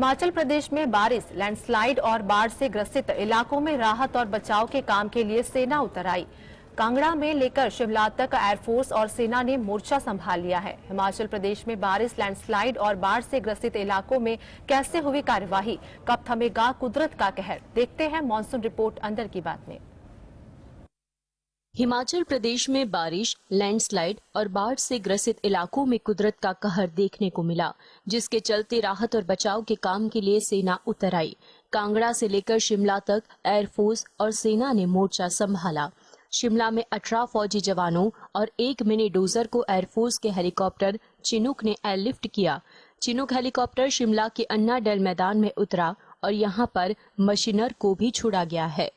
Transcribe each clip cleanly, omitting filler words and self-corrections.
हिमाचल प्रदेश में बारिश, लैंडस्लाइड और बाढ़ से ग्रसित इलाकों में राहत और बचाव के काम के लिए सेना उतर आई। कांगड़ा में लेकर शिमला तक एयरफोर्स और सेना ने मोर्चा संभाल लिया है। हिमाचल प्रदेश में बारिश, लैंडस्लाइड और बाढ़ से ग्रसित इलाकों में कैसे हुई कार्यवाही, कब थमेगा कुदरत का कहर, देखते हैं मॉनसून रिपोर्ट अंदर की बात में। हिमाचल प्रदेश में बारिश, लैंडस्लाइड और बाढ़ से ग्रसित इलाकों में कुदरत का कहर देखने को मिला, जिसके चलते राहत और बचाव के काम के लिए सेना उतर आई। कांगड़ा से लेकर शिमला तक एयरफोर्स और सेना ने मोर्चा संभाला। शिमला में 18 फौजी जवानों और एक मिनी डोजर को एयरफोर्स के हेलीकॉप्टर चिनूक ने एयरलिफ्ट किया। चिनूक हेलीकॉप्टर शिमला के अन्ना डेल मैदान में उतरा और यहां पर मशीनर को भी छोड़ा गया है।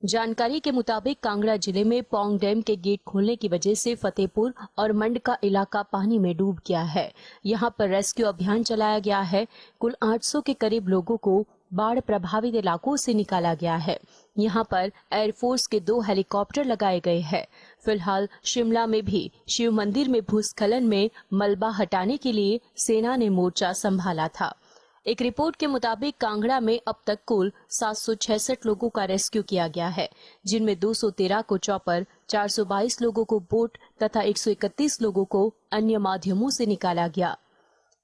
जानकारी के मुताबिक कांगड़ा जिले में पौंग डैम के गेट खोलने की वजह से फतेहपुर और मंड का इलाका पानी में डूब गया है। यहां पर रेस्क्यू अभियान चलाया गया है। कुल 800 के करीब लोगों को बाढ़ प्रभावित इलाकों से निकाला गया है। यहां पर एयरफोर्स के 2 हेलीकॉप्टर लगाए गए हैं। फिलहाल शिमला में भी शिव मंदिर में भूस्खलन में मलबा हटाने के लिए सेना ने मोर्चा संभाला था। एक रिपोर्ट के मुताबिक कांगड़ा में अब तक कुल 766 लोगों का रेस्क्यू किया गया है, जिनमें 213 को चॉपर, 422 लोगों को बोट तथा 131 लोगों को अन्य माध्यमों से निकाला गया।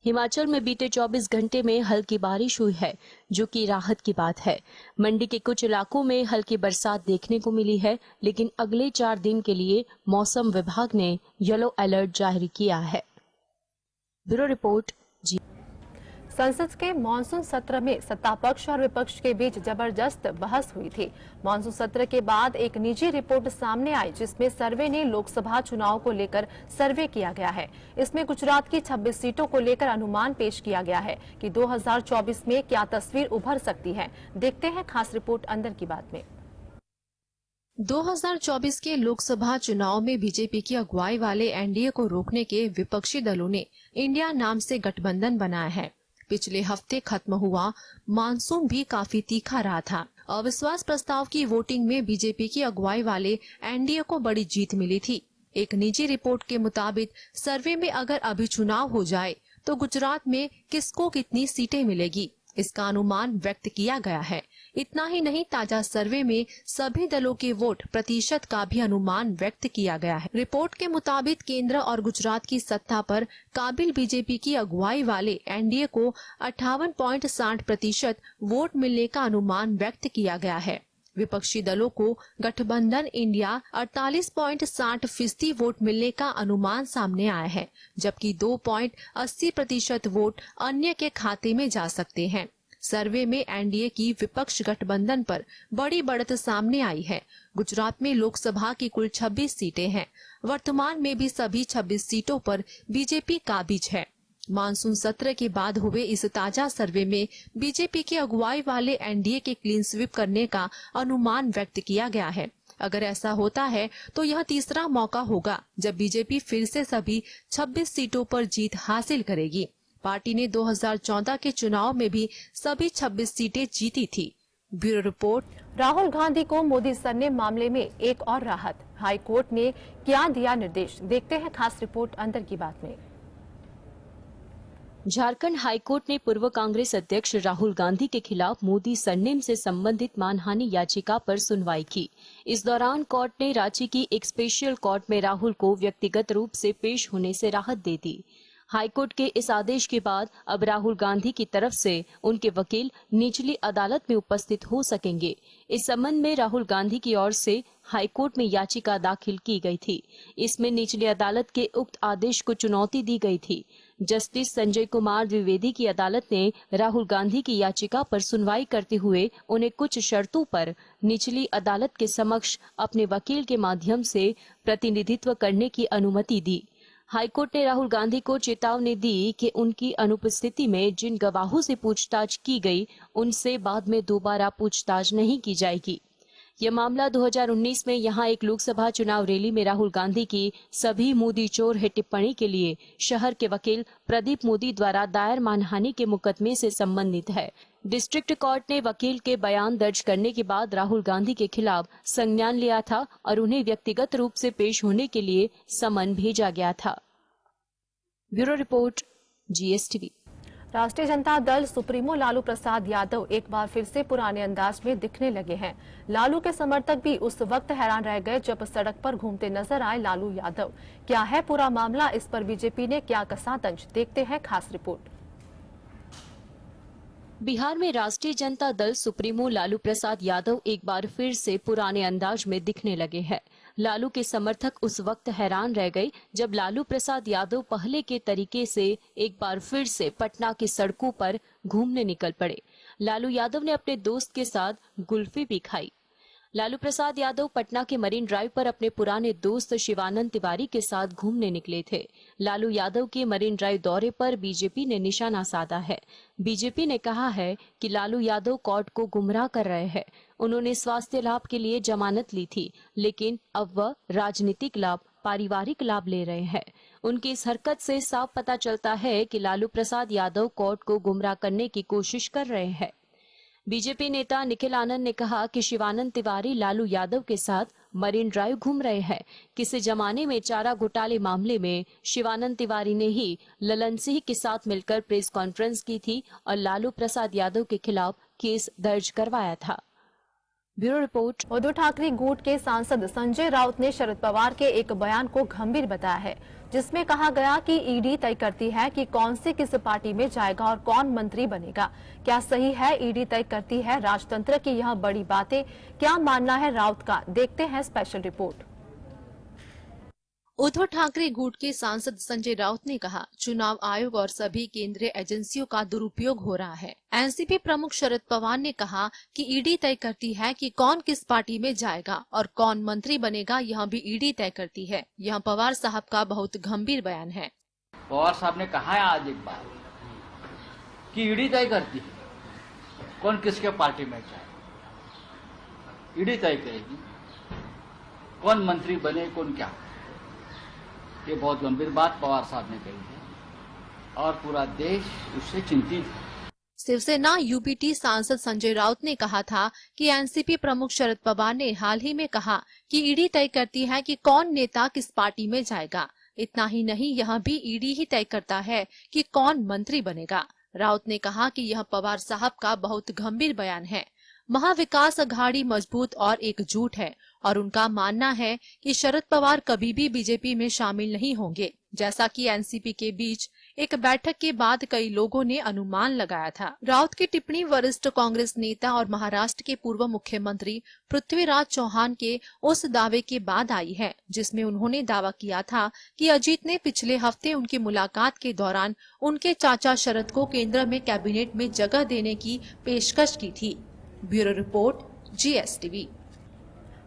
हिमाचल में बीते 24 घंटे में हल्की बारिश हुई है, जो कि राहत की बात है। मंडी के कुछ इलाकों में हल्की बरसात देखने को मिली है, लेकिन अगले 4 दिन के लिए मौसम विभाग ने येलो अलर्ट जारी किया है। Bureau report. संसद के मानसून सत्र में सत्तापक्ष और विपक्ष के बीच जबरदस्त बहस हुई थी। मानसून सत्र के बाद एक निजी रिपोर्ट सामने आई, जिसमें सर्वे ने लोकसभा चुनाव को लेकर सर्वे किया गया है। इसमें गुजरात की 26 सीटों को लेकर अनुमान पेश किया गया है कि 2024 में क्या तस्वीर उभर सकती है। देखते हैं खास रिपोर्ट अंदर की बात में। 2024 के लोकसभा चुनाव में बीजेपी की अगुवाई वाले एनडीए को रोकने के विपक्षी दलों ने इंडिया नाम से गठबंधन बनाया है। पिछले हफ्ते खत्म हुआ मानसून भी काफी तीखा रहा था। अविश्वास प्रस्ताव की वोटिंग में बीजेपी की अगुवाई वाले एनडीए को बड़ी जीत मिली थी। एक निजी रिपोर्ट के मुताबिक सर्वे में अगर अभी चुनाव हो जाए तो गुजरात में किसको कितनी सीटें मिलेगी, इसका अनुमान व्यक्त किया गया है। इतना ही नहीं, ताजा सर्वे में सभी दलों के वोट प्रतिशत का भी अनुमान व्यक्त किया गया है। रिपोर्ट के मुताबिक केंद्र और गुजरात की सत्ता पर काबिल बीजेपी की अगुवाई वाले एनडीए को 58.60% वोट मिलने का अनुमान व्यक्त किया गया है। विपक्षी दलों को गठबंधन इंडिया 48.60% वोट मिलने का अनुमान सामने आया है, जबकि 2.80% वोट अन्य के खाते में जा सकते हैं। सर्वे में एनडीए की विपक्ष गठबंधन पर बड़ी बढ़त सामने आई है। गुजरात में लोकसभा की कुल 26 सीटें हैं। वर्तमान में भी सभी 26 सीटों पर बीजेपी काबिज है। मानसून सत्र के बाद हुए इस ताजा सर्वे में बीजेपी की अगुवाई वाले एनडीए के क्लीन स्वीप करने का अनुमान व्यक्त किया गया है। अगर ऐसा होता है तो यह तीसरा मौका होगा जब बीजेपी फिर से सभी 26 सीटों पर जीत हासिल करेगी। पार्टी ने 2014 के चुनाव में भी सभी 26 सीटें जीती थी। Bureau report. राहुल गांधी को मोदी सरनेम मामले में एक और राहत, हाई कोर्ट ने क्या दिया निर्देश, देखते हैं खास रिपोर्ट अंदर की बात में। झारखंड हाईकोर्ट ने पूर्व कांग्रेस अध्यक्ष राहुल गांधी के खिलाफ मोदी सरनेम से संबंधित मानहानि याचिका पर सुनवाई की। इस दौरान कोर्ट ने रांची की एक स्पेशल कोर्ट में राहुल को व्यक्तिगत रूप से पेश होने से राहत दे दी। हाईकोर्ट के इस आदेश के बाद अब राहुल गांधी की तरफ से उनके वकील निचली अदालत में उपस्थित हो सकेंगे। इस संबंध में राहुल गांधी की ओर से हाईकोर्ट में याचिका दाखिल की गई थी। इसमें निचली अदालत के उक्त आदेश को चुनौती दी गई थी। जस्टिस संजय कुमार द्विवेदी की अदालत ने राहुल गांधी की याचिका पर सुनवाई करते हुए उन्हें कुछ शर्तों पर निचली अदालत के समक्ष अपने वकील के माध्यम से प्रतिनिधित्व करने की अनुमति दी। हाईकोर्ट ने राहुल गांधी को चेतावनी दी कि उनकी अनुपस्थिति में जिन गवाहों से पूछताछ की गई, उनसे बाद में दोबारा पूछताछ नहीं की जाएगी। यह मामला 2019 में यहां एक लोकसभा चुनाव रैली में राहुल गांधी की सभी मोदी चोर है टिप्पणी के लिए शहर के वकील प्रदीप मोदी द्वारा दायर मानहानि के मुकदमे से संबंधित है। डिस्ट्रिक्ट कोर्ट ने वकील के बयान दर्ज करने के बाद राहुल गांधी के खिलाफ संज्ञान लिया था और उन्हें व्यक्तिगत रूप से पेश होने के लिए समन भेजा गया था। Bureau report, GSTV। राष्ट्रीय जनता दल सुप्रीमो लालू प्रसाद यादव एक बार फिर से पुराने अंदाज में दिखने लगे हैं। लालू के समर्थक भी उस वक्त हैरान रह गए जब सड़क पर घूमते नजर आए लालू यादव। क्या है पूरा मामला, इस पर बीजेपी ने क्या कसा तंज, देखते हैं खास रिपोर्ट। बिहार में राष्ट्रीय जनता दल सुप्रीमो लालू प्रसाद यादव एक बार फिर से पुराने अंदाज में दिखने लगे हैं। लालू के समर्थक उस वक्त हैरान रह गए जब लालू प्रसाद यादव पहले के तरीके से एक बार फिर से पटना की सड़कों पर घूमने निकल पड़े। लालू यादव ने अपने दोस्त के साथ कुल्फी भी खाई। लालू प्रसाद यादव पटना के मरीन ड्राइव पर अपने पुराने दोस्त शिवानंद तिवारी के साथ घूमने निकले थे। लालू यादव के मरीन ड्राइव दौरे पर बीजेपी ने निशाना साधा है। बीजेपी ने कहा है कि लालू यादव कोर्ट को गुमराह कर रहे हैं। उन्होंने स्वास्थ्य लाभ के लिए जमानत ली थी, लेकिन अब वह राजनीतिक लाभ, पारिवारिक लाभ ले रहे हैं। उनकी इस हरकत से साफ पता चलता है कि लालू प्रसाद यादव कोर्ट को गुमराह करने की कोशिश कर रहे हैं। बीजेपी नेता निखिल आनंद ने कहा कि शिवानंद तिवारी लालू यादव के साथ मरीन ड्राइव घूम रहे हैं। किसी जमाने में चारा घोटाले मामले में शिवानंद तिवारी ने ही ललन सिंह के साथ मिलकर प्रेस कॉन्फ्रेंस की थी और लालू प्रसाद यादव के खिलाफ केस दर्ज करवाया था। Bureau report. उद्धव ठाकरे गुट के सांसद संजय राउत ने शरद पवार के एक बयान को गंभीर बताया है, जिसमें कहा गया कि ईडी तय करती है कि कौन से किस पार्टी में जाएगा और कौन मंत्री बनेगा। क्या सही है ईडी तय करती है राजतंत्र की यह बड़ी बातें? क्या मानना है राउत का, देखते हैं स्पेशल रिपोर्ट। उद्धव ठाकरे गुट के सांसद संजय राउत ने कहा, चुनाव आयोग और सभी केंद्रीय एजेंसियों का दुरुपयोग हो रहा है। एनसीपी प्रमुख शरद पवार ने कहा कि ईडी तय करती है कि कौन किस पार्टी में जाएगा और कौन मंत्री बनेगा, यह भी ईडी तय करती है। यह पवार साहब का बहुत गंभीर बयान है। पवार साहब ने कहा है आज एक बार कि ईडी तय करती है कौन किसके पार्टी में जाए। ईडी तय करेगी कौन मंत्री बने, कौन क्या। ये बहुत गंभीर बात पवार साहब ने कही है और पूरा देश उससे चिंतित है। शिवसेना यूपीटी सांसद संजय राउत ने कहा था कि एनसीपी प्रमुख शरद पवार ने हाल ही में कहा कि ईडी तय करती है कि कौन नेता किस पार्टी में जाएगा। इतना ही नहीं, यह भी ईडी ही तय करता है कि कौन मंत्री बनेगा। राउत ने कहा कि यह पवार साहब का बहुत गंभीर बयान है। महाविकास अघाड़ी मजबूत और एकजुट है और उनका मानना है कि शरद पवार कभी भी बीजेपी में शामिल नहीं होंगे, जैसा कि एनसीपी के बीच एक बैठक के बाद कई लोगों ने अनुमान लगाया था। राउत की टिप्पणी वरिष्ठ कांग्रेस नेता और महाराष्ट्र के पूर्व मुख्यमंत्री पृथ्वीराज चौहान के उस दावे के बाद आई है, जिसमें उन्होंने दावा किया था कि अजीत ने पिछले हफ्ते उनकी मुलाकात के दौरान उनके चाचा शरद को केंद्र में कैबिनेट में जगह देने की पेशकश की थी। Bureau report, GSTV।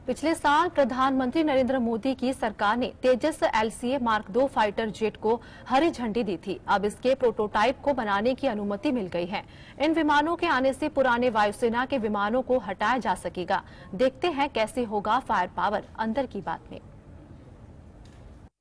पिछले साल प्रधानमंत्री नरेंद्र मोदी की सरकार ने तेजस LCA Mark II fighter jet को हरी झंडी दी थी। अब इसके प्रोटोटाइप को बनाने की अनुमति मिल गई है। इन विमानों के आने से पुराने वायुसेना के विमानों को हटाया जा सकेगा। देखते हैं कैसे होगा फायर पावर, अंदर की बात में।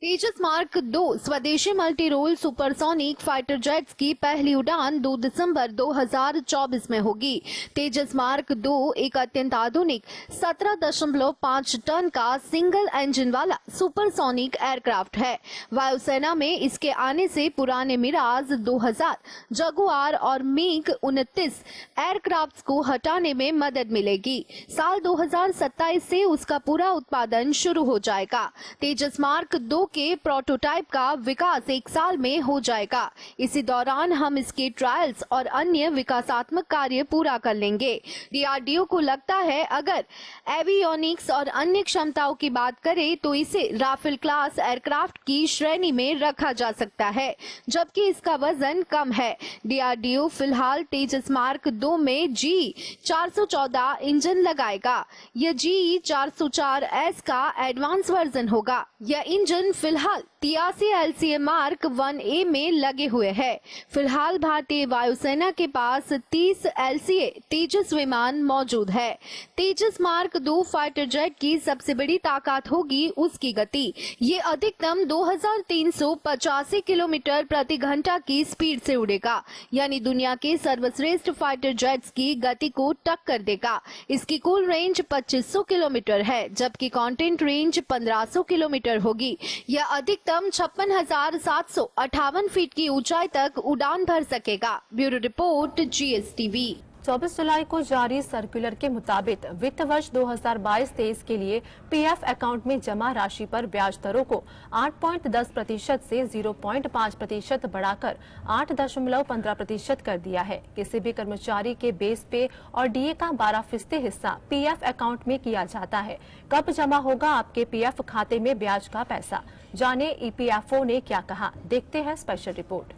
तेजस मार्क 2 स्वदेशी multi role supersonic fighter jets की पहली उड़ान 2 दिसंबर 2024 में होगी। तेजस मार्क 2 एक अत्यंत आधुनिक 17.5 टन का सिंगल इंजन वाला सुपरसोनिक एयरक्राफ्ट है। वायुसेना में इसके आने से पुराने मिराज 2000, जगुआर और मिग 29 एयरक्राफ्ट को हटाने में मदद मिलेगी। साल 2027 से उसका पूरा उत्पादन शुरू हो जाएगा। तेजस मार्क 2 के प्रोटोटाइप का विकास 1 साल में हो जाएगा। इसी दौरान हम इसके ट्रायल्स और अन्य विकासात्मक कार्य पूरा कर लेंगे। DRDO को लगता है अगर एवियोनिक्स और अन्य क्षमताओं की बात करें तो इसे राफेल क्लास एयरक्राफ्ट की श्रेणी में रखा जा सकता है, जबकि इसका वजन कम है। DRDO फिलहाल तेजस मार्क 2 में G414 इंजन लगाएगा। यह G404S का एडवांस वर्जन होगा। यह इंजन फिलहाल 83 LCA Mark 1A में लगे हुए है। फिलहाल भारतीय वायुसेना के पास 30 LCA तेजस विमान मौजूद है। तेजस मार्क 2 फाइटर जेट की सबसे बड़ी ताकत होगी उसकी गति। ये अधिकतम 2385 किलोमीटर प्रति घंटा की स्पीड से उड़ेगा, यानी दुनिया के सर्वश्रेष्ठ फाइटर जेट्स की गति को टक्कर देगा। इसकी कुल रेंज 2500 किलोमीटर है, जबकि कंटेंट रेंज 1500 किलोमीटर होगी। यह अधिकतम 56,758 फीट की ऊंचाई तक उड़ान भर सकेगा। Bureau report, GSTV। 24 जुलाई को जारी सर्कुलर के मुताबिक वित्त वर्ष 2022-23 के लिए पीएफ अकाउंट में जमा राशि पर ब्याज दरों को 8.10% से 0.5% बढ़ाकर 8.15% कर दिया है। किसी भी कर्मचारी के बेस पे और डीए का 12% हिस्सा पीएफ अकाउंट में किया जाता है। कब जमा होगा आपके पीएफ खाते में ब्याज का पैसा? जाने ईपीएफओ ने क्या कहा, देखते हैं स्पेशल रिपोर्ट।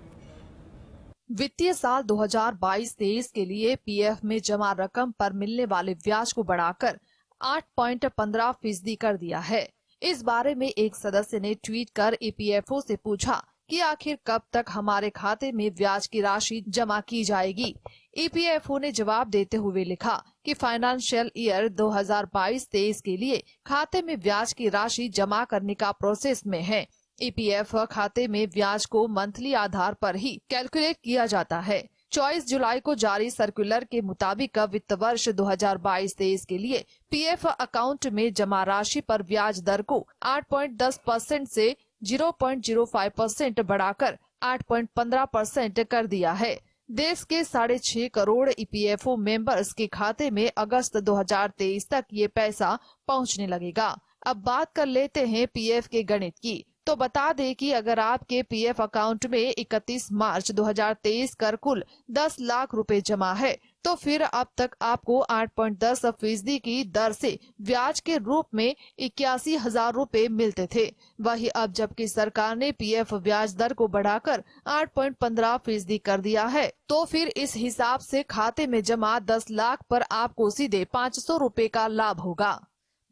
वित्तीय साल 2022-23 के लिए पीएफ में जमा रकम पर मिलने वाले ब्याज को बढ़ाकर 8.15% कर दिया है। इस बारे में एक सदस्य ने ट्वीट कर ईपीएफओ से पूछा कि आखिर कब तक हमारे खाते में ब्याज की राशि जमा की जाएगी। ईपीएफओ ने जवाब देते हुए लिखा कि फाइनेंशियल ईयर 2022-23 के लिए खाते में ब्याज की राशि जमा करने का प्रोसेस में है। ईपीएफ खाते में ब्याज को मंथली आधार पर ही कैलकुलेट किया जाता है। 24 जुलाई को जारी सर्कुलर के मुताबिक वित्त वर्ष 2022-23 के लिए पीएफ अकाउंट में जमा राशि पर ब्याज दर को 8.10% से 0.05% बढ़ाकर 8.15% कर दिया है। देश के 6.5 करोड़ ईपीएफओ मेंबर्स के खाते में अगस्त 2023 तक ये पैसा पहुंचने लगेगा। अब बात कर लेते हैं पीएफ के गणित की। तो बता दें कि अगर आपके पीएफ अकाउंट में 31 मार्च 2023 कर कुल 10 लाख रुपए जमा है, तो फिर अब तक आपको 8.10% की दर से ब्याज के रूप में 81,000 रुपए मिलते थे। वही अब जबकि सरकार ने पीएफ ब्याज दर को बढ़ाकर 8.15% कर दिया है, तो फिर इस हिसाब से खाते में जमा 10 लाख पर आपको सीधे 500 रुपए का लाभ होगा।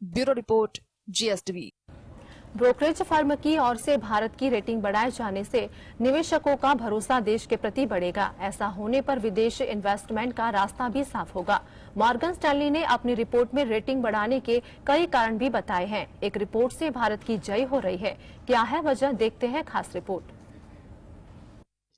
Bureau report, GSTV। Brokerage firm की ओर से भारत की रेटिंग बढ़ाए जाने से निवेशकों का भरोसा देश के प्रति बढ़ेगा। ऐसा होने पर विदेश इन्वेस्टमेंट का रास्ता भी साफ होगा। मॉर्गन स्टैनली ने अपनी रिपोर्ट में रेटिंग बढ़ाने के कई कारण भी बताए हैं। एक रिपोर्ट से भारत की जय हो रही है, क्या है वजह, देखते हैं खास रिपोर्ट।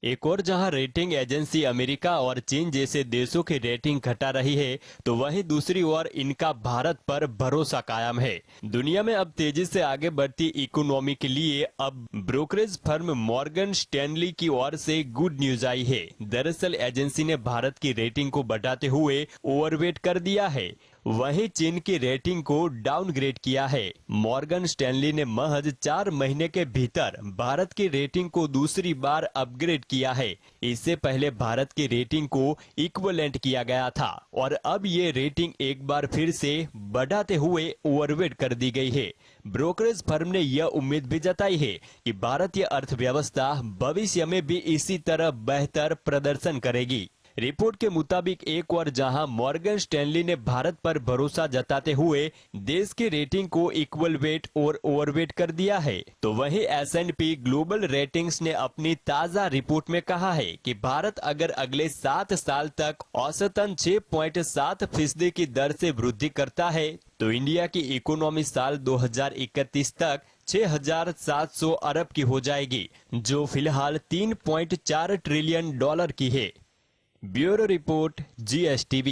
एक और जहां रेटिंग एजेंसी अमेरिका और चीन जैसे देशों की रेटिंग घटा रही है, तो वहीं दूसरी ओर इनका भारत पर भरोसा कायम है। दुनिया में अब तेजी से आगे बढ़ती इकोनॉमी के लिए अब ब्रोकरेज फर्म मॉर्गन स्टैनली की ओर से गुड न्यूज आई है। दरअसल एजेंसी ने भारत की रेटिंग को बढ़ाते हुए ओवरवेट कर दिया है, वहीं चीन की रेटिंग को डाउनग्रेड किया है। मॉर्गन स्टैनली ने महज 4 महीने के भीतर भारत की रेटिंग को दूसरी बार अपग्रेड किया है। इससे पहले भारत की रेटिंग को इक्विवेलेंट किया गया था और अब ये रेटिंग एक बार फिर से बढ़ाते हुए ओवरवेट कर दी गई है। ब्रोकरेज फर्म ने यह उम्मीद भी जताई है कि भारतीय अर्थव्यवस्था भविष्य में भी इसी तरह बेहतर प्रदर्शन करेगी। रिपोर्ट के मुताबिक एक और जहां मॉर्गन स्टैनली ने भारत पर भरोसा जताते हुए देश की रेटिंग को इक्वल वेट और ओवरवेट कर दिया है, तो वहीं S&P ग्लोबल रेटिंग्स ने अपनी ताजा रिपोर्ट में कहा है कि भारत अगर अगले 7 साल तक औसतन 6.7% की दर से वृद्धि करता है, तो इंडिया की इकोनॉमी साल 2031 तक 6,700 अरब की हो जाएगी, जो फिलहाल $3.4 ट्रिलियन की है। Bureau report, GSTV।